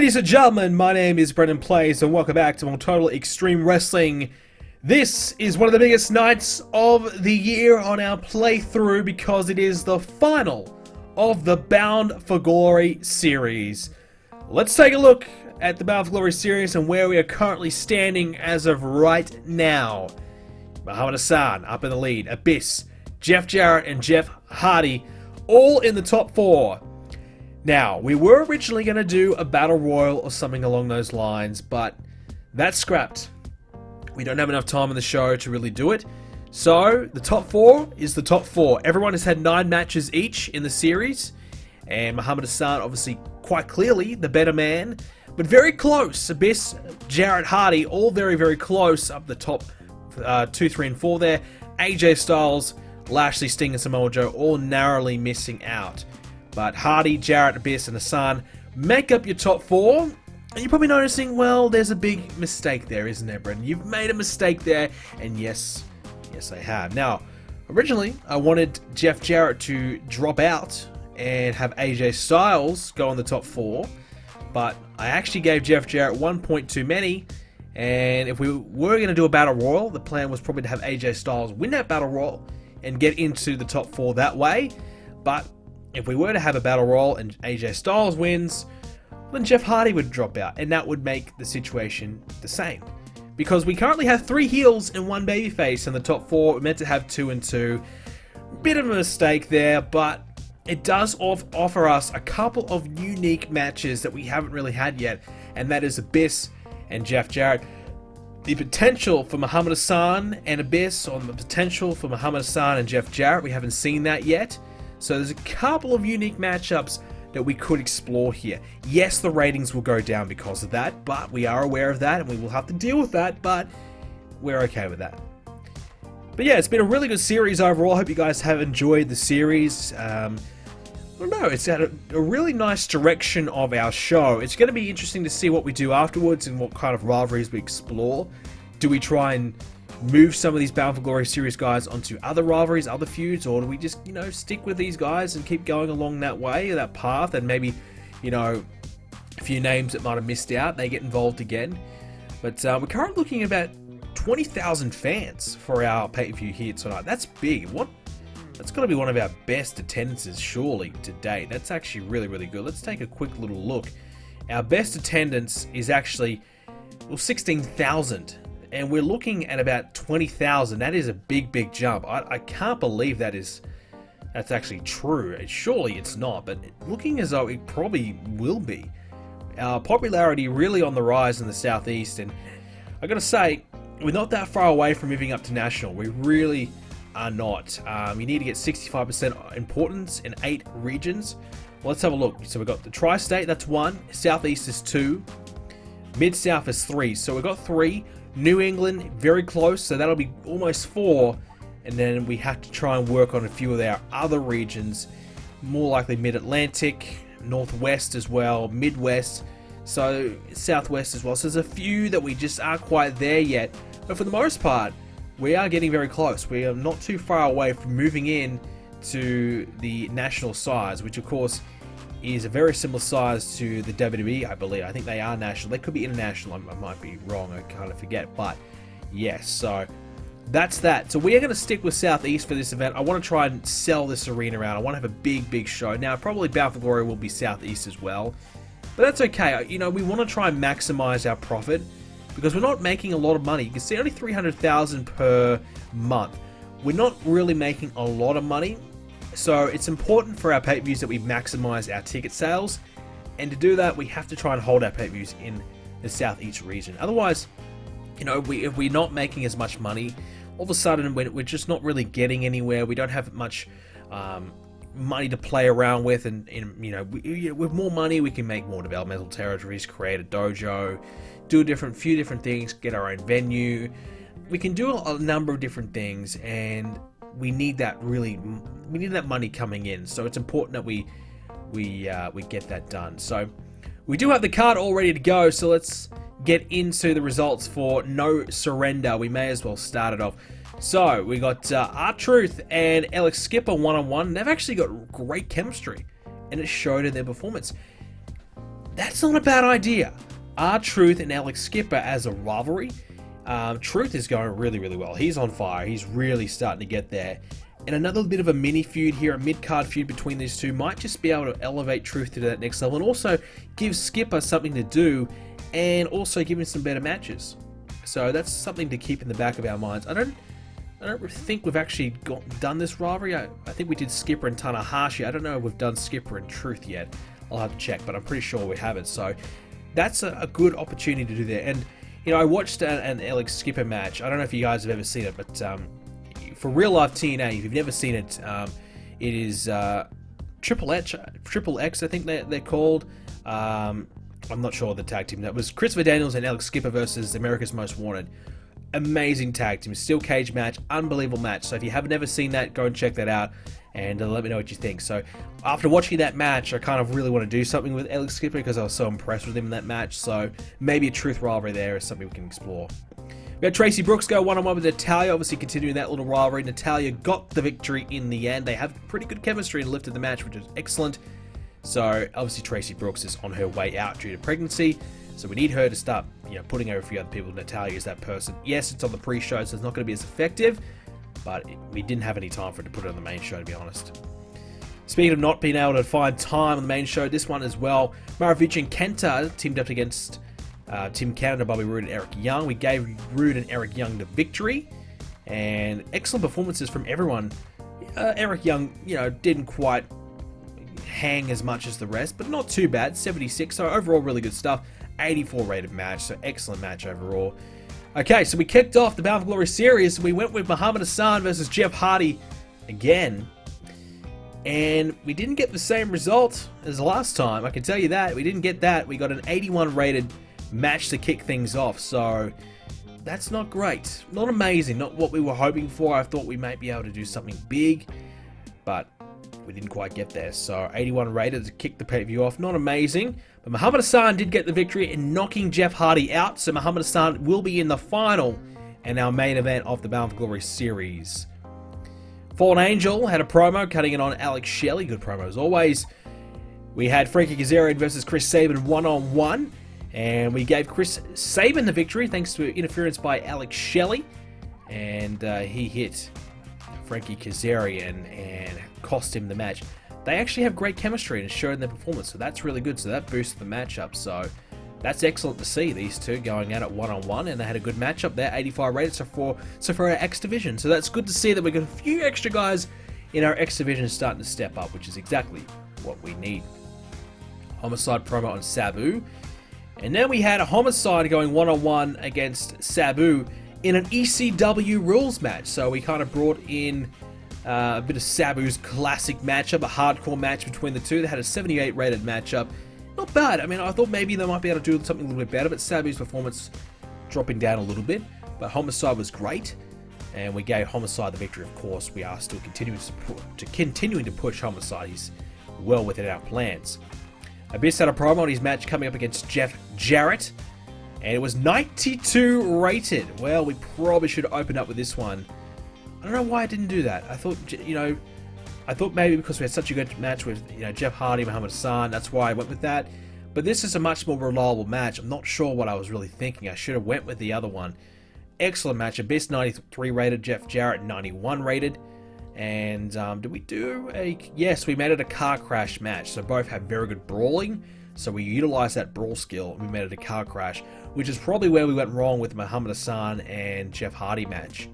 Ladies and gentlemen, my name is BrendenPlayz and welcome back to more Total Extreme Wrestling. This is one of the biggest nights of the year on our playthrough because it is the final of the Bound for Glory series. Let's take a look at the Bound for Glory series and where we are currently standing as of right now. Muhammad Hassan up in the lead, Abyss, Jeff Jarrett and Jeff Hardy all in the top 4. Now, we were originally going to do a Battle Royal or something along those lines, but that's scrapped. We don't have enough time in the show to really do it. So, the top 4 is the top 4. Everyone has had 9 matches each in the series, and Muhammad Hassan, obviously, quite clearly, the better man, but very close. Abyss, Jarrett, Hardy, all very, very close up the top 2, 3, and 4 there. AJ Styles, Lashley, Sting, and Samoa Joe all narrowly missing out. But Hardy, Jarrett, Abyss, and Hassan make up your top 4. And you're probably noticing, well, there's a big mistake there, isn't there, Brendan? You've made a mistake there, and yes, I have. Now, originally, I wanted Jeff Jarrett to drop out and have AJ Styles go on the top 4. But I actually gave Jeff Jarrett 1 point too many. And if we were going to do a Battle Royal, the plan was probably to have AJ Styles win that Battle Royal and get into the top 4 that way. But if we were to have a Battle Royal and AJ Styles wins, then Jeff Hardy would drop out, and that would make the situation the same. Because we currently have 3 heels and 1 babyface in the top 4. We're meant to have 2 and 2. Bit of a mistake there, but it does offer us a couple of unique matches that we haven't really had yet, and that is Abyss and Jeff Jarrett. The potential for Muhammad Hassan and Abyss, or the potential for Muhammad Hassan and Jeff Jarrett, we haven't seen that yet. So there's a couple of unique matchups that we could explore here. Yes, the ratings will go down because of that, but we are aware of that and we will have to deal with that, but we're okay with that. But yeah, it's been a really good series overall. I hope you guys have enjoyed the series. I don't know, it's had a really nice direction of our show. It's going to be interesting to see what we do afterwards and what kind of rivalries we explore. Do we try and move some of these Bound for Glory series guys onto other rivalries, other feuds, or do we just, stick with these guys and keep going along that way, that path, and maybe, a few names that might have missed out, they get involved again. But we're currently looking at about 20,000 fans for our pay-per-view here tonight. That's big. That's got to be one of our best attendances, surely, to date. That's actually really, really good. Let's take a quick little look. Our best attendance is actually, 16,000. And we're looking at about 20,000. That is a big, big jump. I can't believe that's actually true. Surely it's not, but looking as though it probably will be. Our popularity really on the rise in the Southeast, and I gotta say, we're not that far away from moving up to national. We really are not. You need to get 65% importance in 8 regions. Well, let's have a look. So we've got the Tri-State, that's 1. Southeast is 2. Mid-South is 3. So we've got 3. New England, very close, so that'll be almost 4. And then we have to try and work on a few of our other regions, more likely Mid-Atlantic, Northwest as well, Midwest, so Southwest as well. So there's a few that we just aren't quite there yet, but for the most part, we are getting very close. We are not too far away from moving in to the national size, which of course is a very similar size to the WWE, I believe. I think they are national. They could be international. I might be wrong. I kind of forget. But yes, so that's that. So we are going to stick with Southeast for this event. I want to try and sell this arena around. I want to have a big, big show. Now, probably Bound for Glory will be Southeast as well. But that's okay. We want to try and maximize our profit because we're not making a lot of money. You can see only 300,000 per month. We're not really making a lot of money. So it's important for our pay-per-views that we maximize our ticket sales, and to do that we have to try and hold our pay-per-views in the Southeast region. Otherwise, if we're not making as much money, all of a sudden we're just not really getting anywhere. We don't have much money to play around with, and with more money we can make more developmental territories, create a dojo, do a few different things, get our own venue. We can do a number of different things, and we need that money coming in. So it's important that we get that done. So we do have the card all ready to go. So let's get into the results for No Surrender. We may as well start it off. So we got R-Truth and Alex Skipper one-on-one. They've actually got great chemistry, and it showed in their performance. That's not a bad idea. R-Truth and Alex Skipper as a rivalry. Truth is going really, really well. He's on fire. He's really starting to get there. And another bit of a mini feud here, a mid-card feud between these two, might just be able to elevate Truth to that next level and also give Skipper something to do and also give him some better matches. So that's something to keep in the back of our minds. I don't think we've actually done this rivalry. I think we did Skipper and Tanahashi. I don't know if we've done Skipper and Truth yet. I'll have to check, but I'm pretty sure we haven't. So that's a good opportunity to do that. And you know, I watched an Alex Skipper match. I don't know if you guys have ever seen it, but for real life TNA, if you've never seen it, it is Triple X, I think they're called. I'm not sure of the tag team. That was Christopher Daniels and Alex Skipper versus America's Most Wanted. Amazing tag team, steel cage match, unbelievable match. So if you haven't ever seen that, go and check that out and let me know what you think. So after watching that match, I kind of really want to do something with Alex Skipper because I was so impressed with him in that match. So maybe a Truth rivalry there is something we can explore. We had Tracy Brooks go one-on-one with Natalya, obviously continuing that little rivalry. Natalya got the victory in the end. They have pretty good chemistry and lifted the match, which is excellent. So obviously Tracy Brooks is on her way out due to pregnancy. So we need her to start, putting over a few other people. Natalya is that person. Yes, it's on the pre-show, so it's not going to be as effective, but we didn't have any time for it to put it on the main show, to be honest. Speaking of not being able to find time on the main show, this one as well, Maravich and Kenta teamed up against Tim Canada, Bobby Roode, and Eric Young. We gave Roode and Eric Young the victory, and excellent performances from everyone. Eric Young, didn't quite hang as much as the rest, but not too bad. 76, so overall really good stuff. 84 rated match, so excellent match overall. Okay, so we kicked off the Bound for Glory series. We went with Muhammad Hassan versus Jeff Hardy again, and we didn't get the same result as last time. I can tell you that. We didn't get that. We got an 81 rated match to kick things off, so that's not great. Not amazing, not what we were hoping for. I thought we might be able to do something big, but we didn't quite get there. So 81 rated to kick the pay-per-view off. Not amazing, but Muhammad Hassan did get the victory in knocking Jeff Hardy out, so Muhammad Hassan will be in the final and our main event of the Bound for Glory series. Fallen Angel had a promo cutting it on Alex Shelley. Good promo as always. We had Frankie Kazarian versus Chris Sabin one-on-one, and we gave Chris Sabin the victory thanks to interference by Alex Shelley, and he hit Frankie Kazarian and cost him the match. They actually have great chemistry and showed in their performance, so that's really good. So that boosted the matchup. So that's excellent to see these two going at it one-on-one, and they had a good matchup there. 85 rated, so for our X division. So that's good to see that we got a few extra guys in our X division starting to step up, which is exactly what we need. Homicide promo on Sabu, and then we had a Homicide going one-on-one against Sabu in an ECW rules match. So we kind of brought in a bit of Sabu's classic matchup, a hardcore match between the two. They had a 78 rated matchup. Not bad. I mean, I thought maybe they might be able to do something a little bit better, but Sabu's performance dropping down a little bit. But Homicide was great, and we gave Homicide the victory, of course. We are still continuing to push Homicide. He's well within our plans. Abyss had a promo on his match coming up against Jeff Jarrett, and it was 92 rated. Well, we probably should have opened up with this one. I don't know why I didn't do that. I thought maybe because we had such a good match with Jeff Hardy, Muhammad Hassan, that's why I went with that. But this is a much more reliable match. I'm not sure what I was really thinking. I should have went with the other one. Excellent match. Abyss 93 rated, Jeff Jarrett 91 rated. And did we do a... Yes, we made it a car crash match. So both had very good brawling. So we utilized that brawl skill and we made it a car crash, which is probably where we went wrong with the Muhammad Hassan and Jeff Hardy match.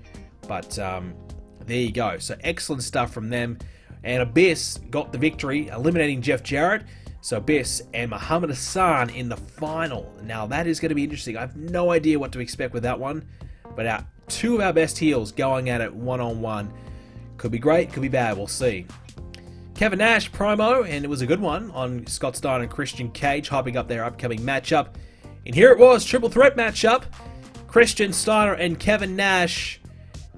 But there you go. So excellent stuff from them. And Abyss got the victory, eliminating Jeff Jarrett. So Abyss and Muhammad Hassan in the final. Now that is going to be interesting. I have no idea what to expect with that one. But two of our best heels going at it one-on-one. Could be great, could be bad. We'll see. Kevin Nash promo, and it was a good one, on Scott Steiner and Christian Cage, hyping up their upcoming matchup. And here it was, triple threat matchup. Christian, Steiner, and Kevin Nash.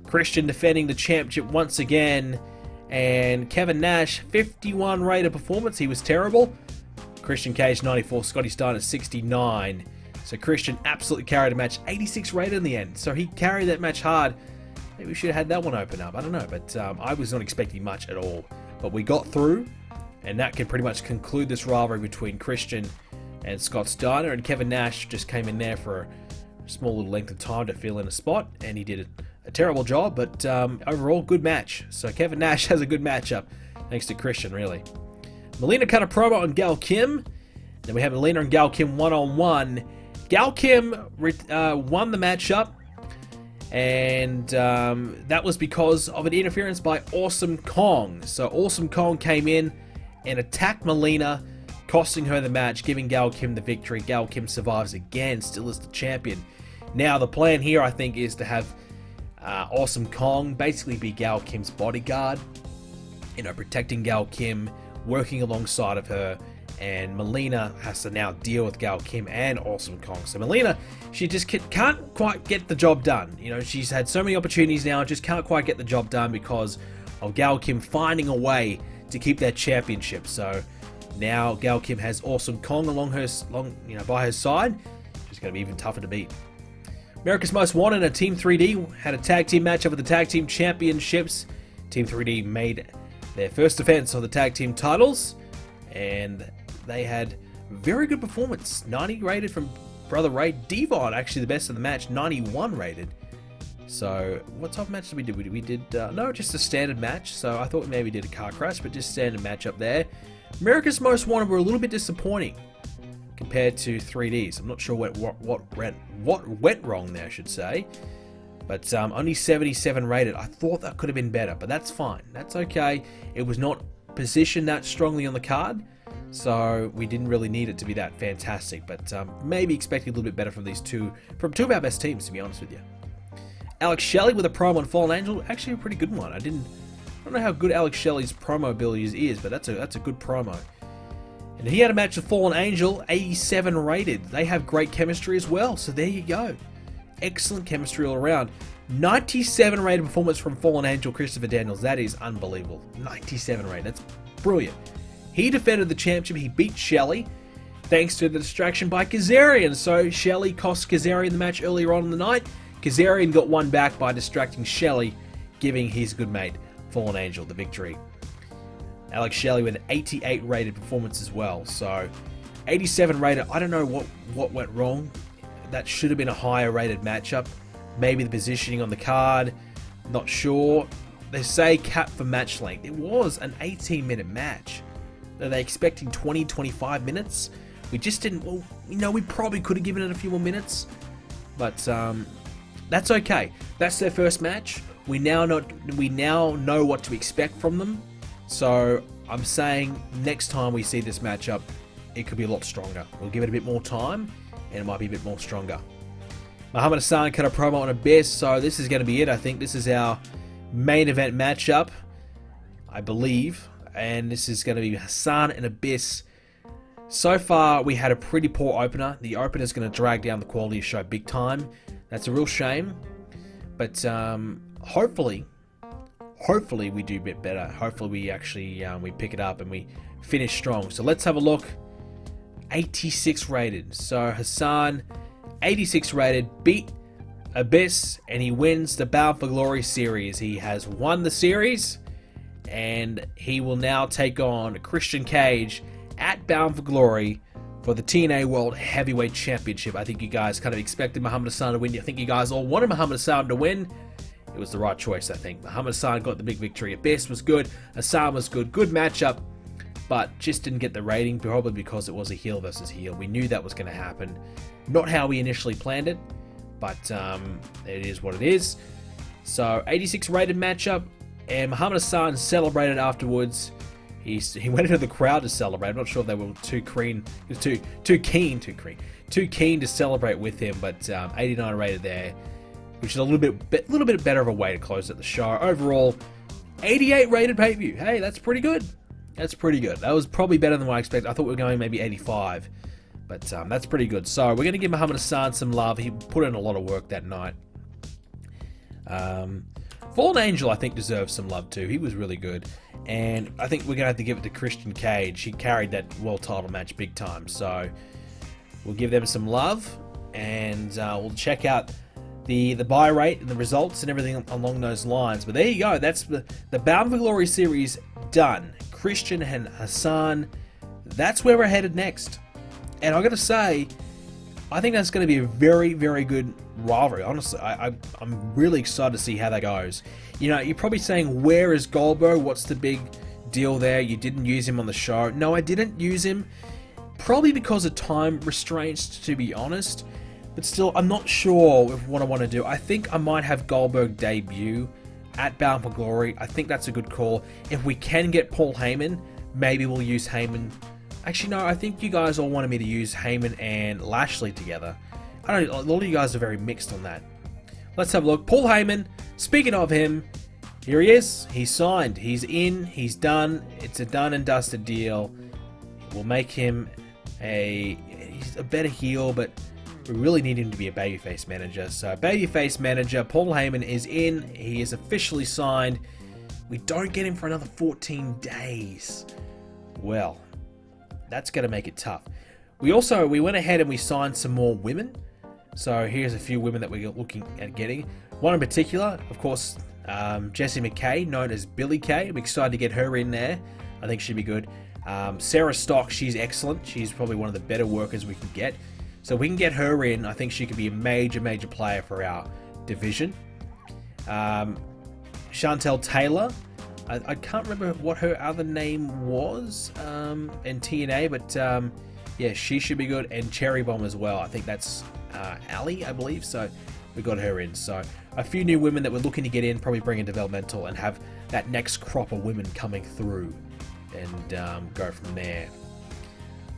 Christian defending the championship once again. And Kevin Nash, 51 rated performance. He was terrible. Christian Cage, 94. Scotty Steiner, 69. So Christian absolutely carried a match. 86 rated in the end. So he carried that match hard. Maybe we should have had that one open up. I don't know. But I was not expecting much at all. But we got through. And that can pretty much conclude this rivalry between Christian And Scott Steiner and Kevin Nash just came in there for a small little length of time to fill in a spot, and he did a terrible job, but overall, good match. So Kevin Nash has a good matchup, thanks to Christian, really. Melina cut a promo on Gail Kim. Then we have Melina and Gail Kim one-on-one. Gail Kim won the matchup, and that was because of an interference by Awesome Kong. So Awesome Kong came in and attacked Melina, costing her the match, giving Gail Kim the victory. Gail Kim survives again, still is the champion. Now the plan here, I think, is to have Awesome Kong basically be Gail Kim's bodyguard, protecting Gail Kim, working alongside of her, and Melina has to now deal with Gail Kim and Awesome Kong. So Melina, she just can't quite get the job done. She's had so many opportunities now, just can't quite get the job done because of Gail Kim finding a way to keep that championship. So now Gail Kim has Awesome Kong by her side. She's going to be even tougher to beat. America's Most Wanted and Team 3D had a tag team matchup at the Tag Team Championships. Team 3D made their first defense of the tag team titles, and they had very good performance. 90 rated from Brother Ray. Devon, actually the best of the match, 91 rated. So, what type of match did we do? We did, no, just a standard match. So, I thought we maybe did a car crash, but just standard match up there. America's Most Wanted were a little bit disappointing compared to 3Ds. I'm not sure what went wrong there, I should say. But only 77 rated. I thought that could have been better, but that's fine. That's okay. It was not positioned that strongly on the card, so we didn't really need it to be that fantastic. But maybe expecting a little bit better from two of our best teams, to be honest with you. Alex Shelley with a promo on Fallen Angel, actually a pretty good one. I don't know how good Alex Shelley's promo abilities is, but that's a good promo. And he had a match with Fallen Angel, 87 rated. They have great chemistry as well, so there you go. Excellent chemistry all around. 97 rated performance from Fallen Angel Christopher Daniels. That is unbelievable. 97 rated. That's brilliant. He defended the championship. He beat Shelley thanks to the distraction by Kazarian. So Shelley cost Kazarian the match earlier on in the night. Kazarian got one back by distracting Shelley, giving his good mate Fallen Angel the victory. Alex Shelley with an 88 rated performance as well. So 87 rated. I don't know what went wrong. That should have been a higher rated matchup. Maybe the positioning on the card. Not sure. They say cap for match length. It was an 18-minute match. Are they expecting 20-25 minutes? We just didn't. Well, we probably could have given it a few more minutes. But that's okay. That's their first match. We now know what to expect from them. So I'm saying next time we see this matchup, it could be a lot stronger. We'll give it a bit more time, and it might be a bit more stronger. Muhammad Hassan cut a promo on Abyss, so this is going to be it. I think this is our main event matchup, I believe, and this is going to be Hassan and Abyss. So far, we had a pretty poor opener. The opener is going to drag down the quality of the show big time. That's a real shame, but hopefully we do a bit better. Hopefully we actually we pick it up and we finish strong. So let's have a look. 86 rated. So Hassan, 86 rated, beat Abyss, and he wins the Bound for Glory series. He has won the series, and he will now take on Christian Cage at Bound for Glory for the TNA World Heavyweight Championship. I think you guys kind of expected Muhammad Hassan to win. I think you guys all wanted Muhammad Hassan to win. It was the right choice, I think. Muhammad Hassan got the big victory. Abyss was good. Hassan was good. Good matchup, but just didn't get the rating, probably because it was a heel versus heel. We knew that was going to happen. Not how we initially planned it, but it is what it is. So 86 rated matchup, and Muhammad Hassan celebrated afterwards. He went into the crowd to celebrate. I'm not sure if they were too keen to celebrate with him, but 89 rated there, which is a little bit better of a way to close out the show. Overall, 88 rated pay-per-view. Hey, that's pretty good. That's pretty good. That was probably better than what I expected. I thought we were going maybe 85. But that's pretty good. So we're going to give Muhammad Hassan some love. He put in a lot of work that night. Fallen Angel, I think, deserves some love too. He was really good. And I think we're going to have to give it to Christian Cage. He carried that world title match big time. So we'll give them some love. And we'll check out the buy rate and the results and everything along those lines. But there you go. That's the Bound for Glory series done. Christian and Hassan. That's where we're headed next. And I got to say, I think that's going to be a very, very good rivalry. Honestly, I'm really excited to see how that goes. You know, you're probably saying, where is Goldberg? What's the big deal there? You didn't use him on the show. No, I didn't use him. Probably because of time restraints, to be honest. But still, I'm not sure of what I want to do. I think I might have Goldberg debut at Bound for Glory. I think that's a good call. If we can get Paul Heyman, maybe we'll use Heyman. Actually, no, I think you guys all wanted me to use Heyman and Lashley together. I don't know, a lot of you guys are very mixed on that. Let's have a look. Paul Heyman, speaking of him, here he is. He's signed. He's in. He's done. It's a done and dusted deal. We'll make him he's a better heel, but we really need him to be a babyface manager. So babyface manager, Paul Heyman is in. He is officially signed. We don't get him for another 14 days. Well, that's going to make it tough. We went ahead and we signed some more women. So here's a few women that we're looking at getting. One in particular, of course, Jessie McKay, known as Billy Kay. I'm excited to get her in there. I think she'd be good. Sarah Stock, she's excellent. She's probably one of the better workers we can get. So we can get her in. I think she could be a major, major player for our division. Chantel Taylor. I can't remember what her other name was in TNA, but yeah, she should be good. And Cherry Bomb as well. I think that's Ali, I believe. So we got her in. So a few new women that we're looking to get in, probably bring in developmental and have that next crop of women coming through and go from there.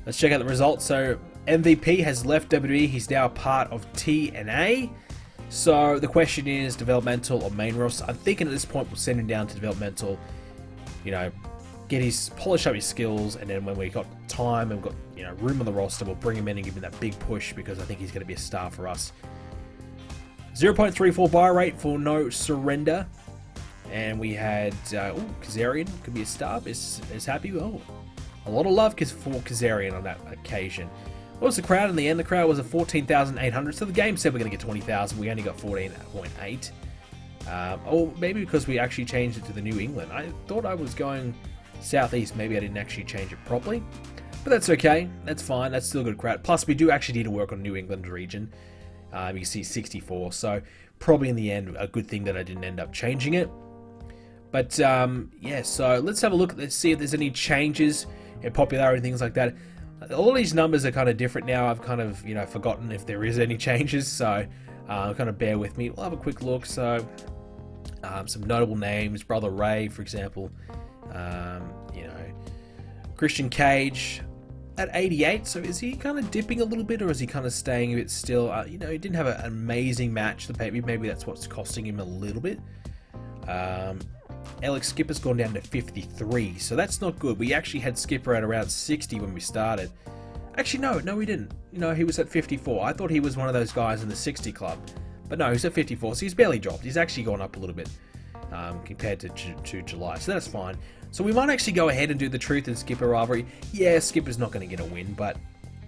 Let's check out the results. So MVP has left WWE. He's now part of TNA. So the question is, developmental or main roster? I'm thinking at this point we'll send him down to developmental. You know, polish up his skills, and then when we got time and we've got room on the roster, we'll bring him in and give him that big push because I think he's going to be a star for us. 0.34 buy rate for No Surrender, and we had Kazarian could be a star. Is happy. Oh, a lot of love for Kazarian on that occasion. What was the crowd in the end? The crowd was at 14,800. So the game said we're going to get 20,000. We only got 14.8. Or maybe because we actually changed it to the New England. I thought I was going southeast. Maybe I didn't actually change it properly. But that's okay. That's fine. That's still a good crowd. Plus, we do actually need to work on New England region. You can see 64. So probably in the end, a good thing that I didn't end up changing it. But yeah, so let's have a look. Let's see if there's any changes in popularity and things like that. All these numbers are kind of different now. I've kind of, forgotten if there is any changes, so kind of bear with me. We'll have a quick look. So, some notable names: Brother Ray, for example. Christian Cage at 88. So, is he kind of dipping a little bit, or is he kind of staying a bit still? He didn't have an amazing match. Maybe that's what's costing him a little bit. Alex Skipper's gone down to 53, so that's not good. We actually had Skipper at around 60 when we started. Actually, no, we didn't. He was at 54. I thought he was one of those guys in the 60 club, but no, he's at 54, so he's barely dropped. He's actually gone up a little bit compared to July, so that's fine. So we might actually go ahead and do the Truth and Skipper rivalry. Yeah, Skipper's not going to get a win, but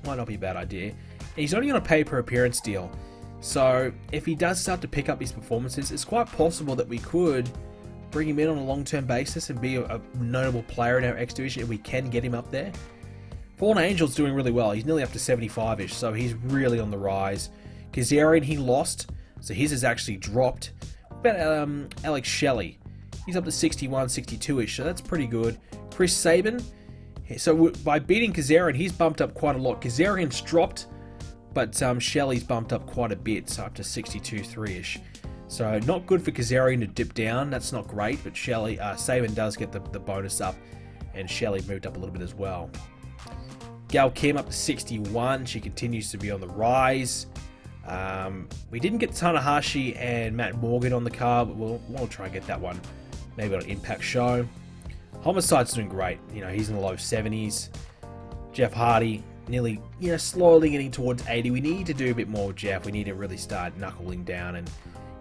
might not be a bad idea. And he's only on a pay-per-appearance deal, so if he does start to pick up his performances, it's quite possible that we could bring him in on a long-term basis and be a notable player in our X division if we can get him up there. Fallen Angel's doing really well. He's nearly up to 75-ish, so he's really on the rise. Kazarian, he lost, so his has actually dropped. What about Alex Shelley? He's up to 61, 62-ish, so that's pretty good. Chris Sabin, so by beating Kazarian, he's bumped up quite a lot. Kazarian's dropped, but Shelley's bumped up quite a bit, so up to 62-3-ish. So not good for Kazarian to dip down. That's not great, but Sabin does get the bonus up, and Shelley moved up a little bit as well. Gail Kim up to 61. She continues to be on the rise. We didn't get Tanahashi and Matt Morgan on the card, but we'll try and get that one maybe on an Impact show. Homicide's doing great. He's in the low 70s. Jeff Hardy nearly, slowly getting towards 80. We need to do a bit more with Jeff. We need to really start knuckling down and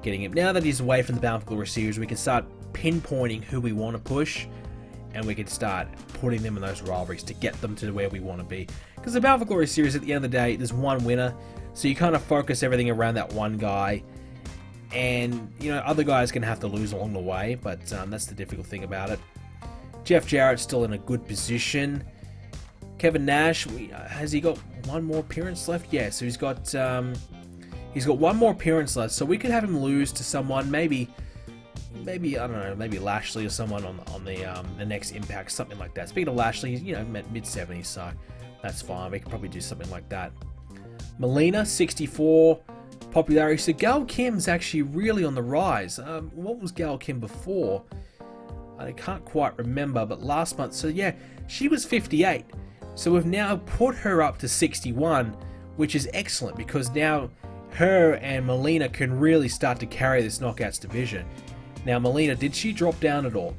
getting him. Now that he's away from the Bound for Glory series, we can start pinpointing who we want to push, and we can start putting them in those rivalries to get them to where we want to be. Because the Bound for Glory series, at the end of the day, there's one winner, so you kind of focus everything around that one guy, and other guys can have to lose along the way, but that's the difficult thing about it. Jeff Jarrett's still in a good position. Kevin Nash, has he got one more appearance left? Yeah, so he's got one more appearance left. So we could have him lose to someone, maybe I don't know, maybe Lashley or someone on the next Impact, something like that. Speaking of Lashley, he's, mid-70s, so that's fine. We could probably do something like that. Melina, 64 popularity. So Gail Kim's actually really on the rise. What was Gail Kim before? I can't quite remember, but last month, so yeah, she was 58. So we've now put her up to 61, which is excellent because now her and Melina can really start to carry this Knockouts division. Now, Melina, did she drop down at all?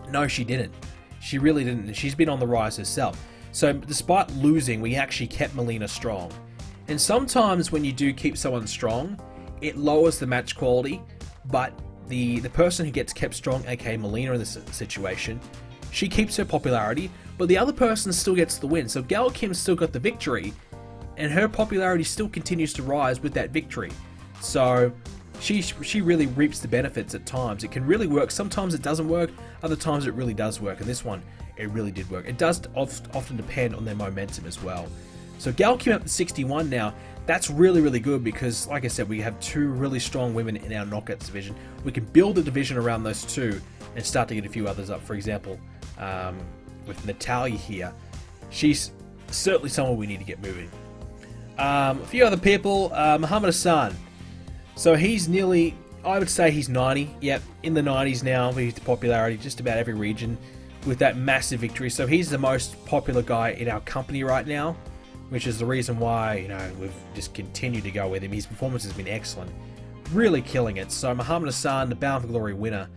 No, she didn't. She really didn't. She's been on the rise herself. So despite losing, we actually kept Melina strong. And sometimes when you do keep someone strong, it lowers the match quality, but the person who gets kept strong, aka Melina in this situation, she keeps her popularity, but the other person still gets the win. So Gail Kim still got the victory, and her popularity still continues to rise with that victory. So she really reaps the benefits at times. It can really work. Sometimes it doesn't work, other times it really does work, and this one, it really did work. It does often depend on their momentum as well. So Gail Kim up to 61 now. That's really, really good because, like I said, we have two really strong women in our Knockouts division. We can build a division around those two and start to get a few others up. For example, with Natalya here, she's certainly someone we need to get moving. A few other people, Muhammad Hassan. So he's nearly, I would say he's 90. Yep, in the 90s now. He's the popularity just about every region with that massive victory. So he's the most popular guy in our company right now, which is the reason why, we've just continued to go with him. His performance has been excellent. Really killing it. So Muhammad Hassan, the Bound for Glory winner,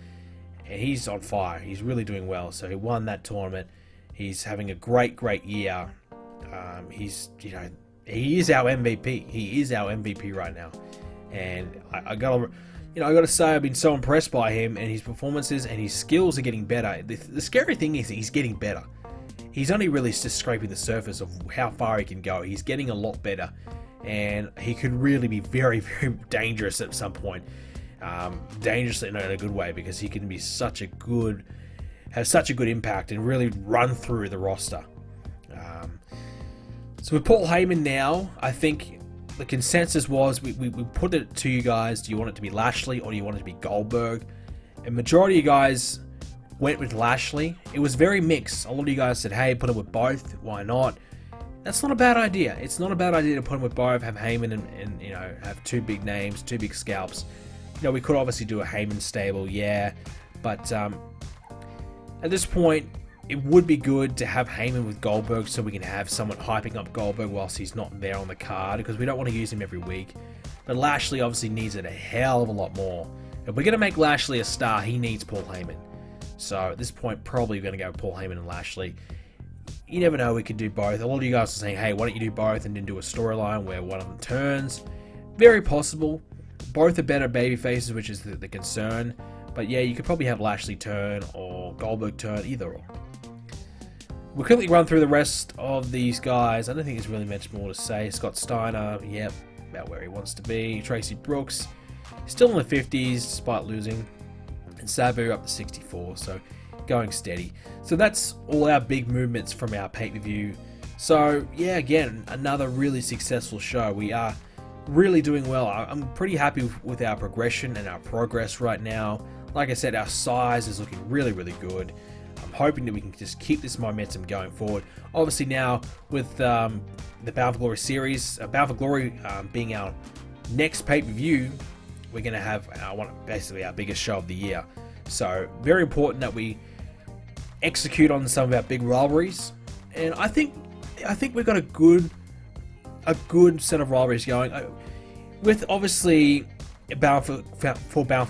and he's on fire. He's really doing well. So he won that tournament. He's having a great, great year. He is our MVP. He is our MVP right now. And I gotta say, I've been so impressed by him and his performances, and his skills are getting better. The scary thing is he's getting better. He's only really just scraping the surface of how far he can go. He's getting a lot better, and he could really be very, very dangerous at some point. Dangerous in a good way, because he can be have such a good impact and really run through the roster. So with Paul Heyman now, I think the consensus was we put it to you guys. Do you want it to be Lashley or do you want it to be Goldberg? And majority of you guys went with Lashley. It was very mixed. A lot of you guys said, hey, put him with both. Why not? That's not a bad idea. It's not a bad idea to put him with both, have Heyman and have two big names, two big scalps. We could obviously do a Heyman stable, yeah. But at this point, it would be good to have Heyman with Goldberg so we can have someone hyping up Goldberg whilst he's not there on the card, because we don't want to use him every week. But Lashley obviously needs it a hell of a lot more. If we're going to make Lashley a star, he needs Paul Heyman. So at this point, probably going to go Paul Heyman and Lashley. You never know, we could do both. A lot of you guys are saying, hey, why don't you do both and then do a storyline where one of them turns? Very possible. Both are better baby faces, which is the concern. But yeah, you could probably have Lashley turn or Goldberg turn, either or. We'll quickly run through the rest of these guys. I don't think there's really much more to say. Scott Steiner, yep, about where he wants to be. Tracy Brooks, still in the 50s despite losing. And Sabu up to 64, so going steady. So that's all our big movements from our pay-per-view. So yeah, again, another really successful show. We are really doing well. I'm pretty happy with our progression and our progress right now. Like I said, our size is looking really, really good. I'm hoping that we can just keep this momentum going forward. Obviously now with the Bound for Glory series, Bound for Glory being our next pay-per-view, we're going to have basically our biggest show of the year. So very important that we execute on some of our big rivalries. And I think we've got a good set of rivalries going. With obviously Bound for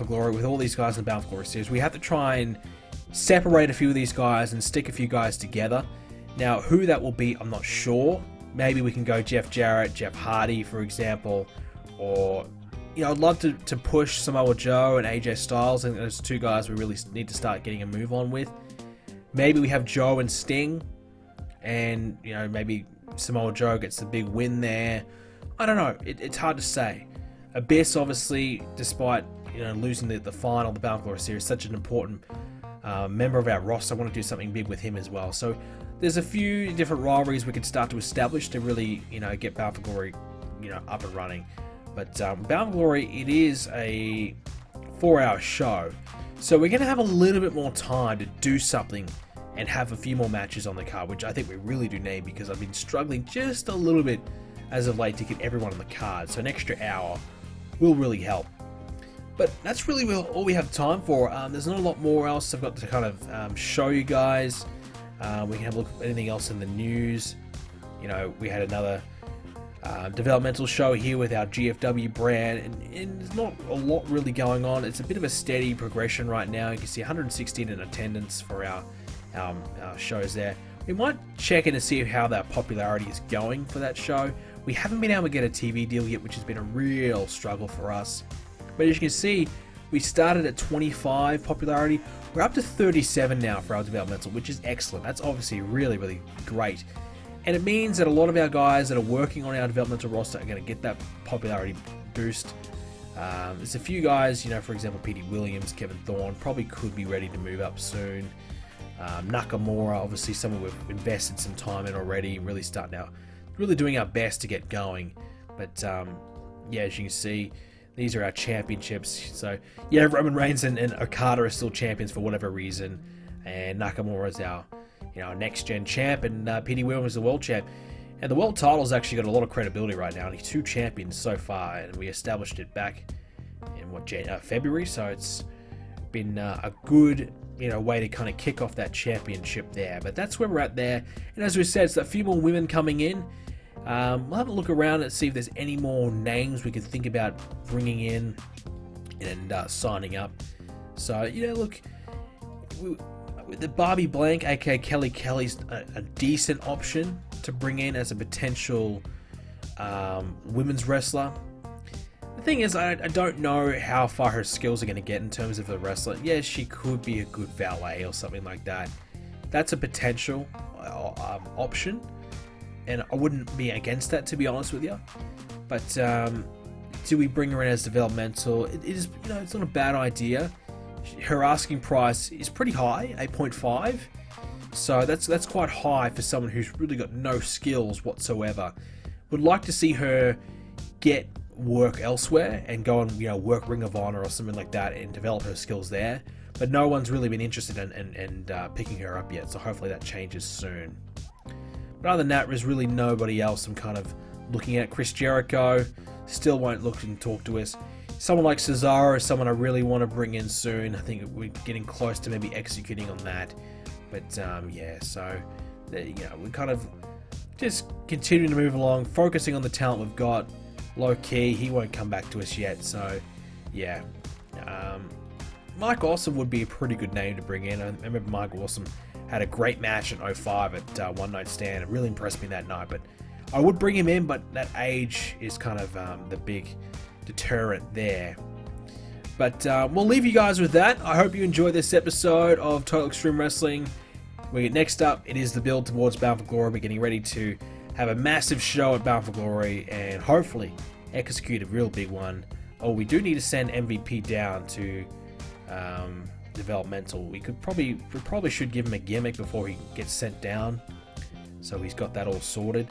Glory, with all these guys in the Bound for Glory series, we have to try and separate a few of these guys and stick a few guys together. Now, who that will be, I'm not sure. Maybe we can go Jeff Jarrett, Jeff Hardy, for example, or I'd love to push Samoa Joe and AJ Styles. I think those two guys we really need to start getting a move on with. Maybe we have Joe and Sting, and maybe Samoa Joe gets the big win there. I don't know. It's hard to say. Abyss, obviously, despite losing the final, the Bound for Glory series, such an important member of our roster. I want to do something big with him as well. So there's a few different rivalries we could start to establish to really, get Bound for Glory, up and running. But Bound for Glory, it is a 4-hour show, so we're going to have a little bit more time to do something and have a few more matches on the card, which I think we really do need, because I've been struggling just a little bit as of late to get everyone on the card, so an extra hour will really help. But that's really all we have time for. There's not a lot more else I've got to kind of show you guys. We can have a look at anything else in the news. We had another developmental show here with our GFW brand, and there's not a lot really going on. It's a bit of a steady progression right now. You can see 116 in attendance for our shows there. We might check in to see how that popularity is going for that show. We haven't been able to get a TV deal yet, which has been a real struggle for us. But as you can see, we started at 25 popularity. We're up to 37 now for our developmental, which is excellent. That's obviously really, really great. And it means that a lot of our guys that are working on our developmental roster are going to get that popularity boost. There's a few guys, for example, Petey Williams, Kevin Thorne, probably could be ready to move up soon. Nakamura, obviously someone we've invested some time in already, really starting out, really doing our best to get going. But yeah, as you can see, these are our championships. So yeah, Roman Reigns and Okada are still champions for whatever reason, and Nakamura is our next gen champ, and Petey Williams is the world champ. And the world title's actually got a lot of credibility right now. Only 2 champions so far, and we established it back in February. So it's been a good way to kind of kick off that championship there. But that's where we're at there. And as we said, it's a few more women coming in. We'll have a look around and see if there's any more names we could think about bringing in and signing up. So look, the Barbie Blank, aka Kelly's a decent option to bring in as a potential women's wrestler. The thing is, I don't know how far her skills are going to get in terms of a wrestler. Yeah, she could be a good valet or something like that. That's a potential option, and I wouldn't be against that, to be honest with you. But do we bring her in as developmental? It is, it's not a bad idea. Her asking price is pretty high, 8.5. So that's quite high for someone who's really got no skills whatsoever. Would like to see her get work elsewhere and go and work Ring of Honor or something like that and develop her skills there. But no one's really been interested in picking her up yet. So hopefully that changes soon. But other than that, there's really nobody else I'm kind of looking at. Chris Jericho still won't look and talk to us. Someone like Cesaro is someone I really want to bring in soon. I think we're getting close to maybe executing on that. But yeah, so we're kind of just continuing to move along, focusing on the talent we've got. Low key, he won't come back to us yet. So yeah, Mike Awesome would be a pretty good name to bring in. I remember Mike Awesome had a great match in 05 at One Night Stand. It really impressed me that night. But I would bring him in, but that age is kind of the big deterrent there. But we'll leave you guys with that. I hope you enjoyed this episode of Total Extreme Wrestling. Next up, it is the build towards Bound for Glory. We're getting ready to have a massive show at Bound for Glory and hopefully execute a real big one. Oh, we do need to send MVP down to developmental. We probably should give him a gimmick before he gets sent down, so he's got that all sorted.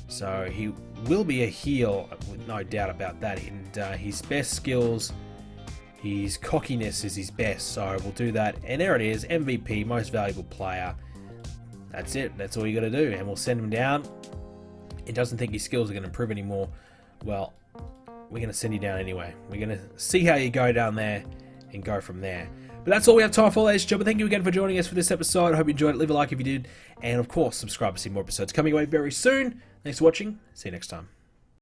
So he will be a heel, with no doubt about that. And his best skills, his cockiness is his best. So we'll do that. And there it is, MVP, most valuable player. That's it. That's all you got to do. And we'll send him down. He doesn't think his skills are going to improve anymore. Well, we're going to send you down anyway. We're going to see how you go down there and go from there. But that's all we have time for, ladies and gentlemen. Thank you again for joining us for this episode. I hope you enjoyed it. Leave a like if you did. And of course, subscribe to see more episodes coming away very soon. Thanks for watching. See you next time.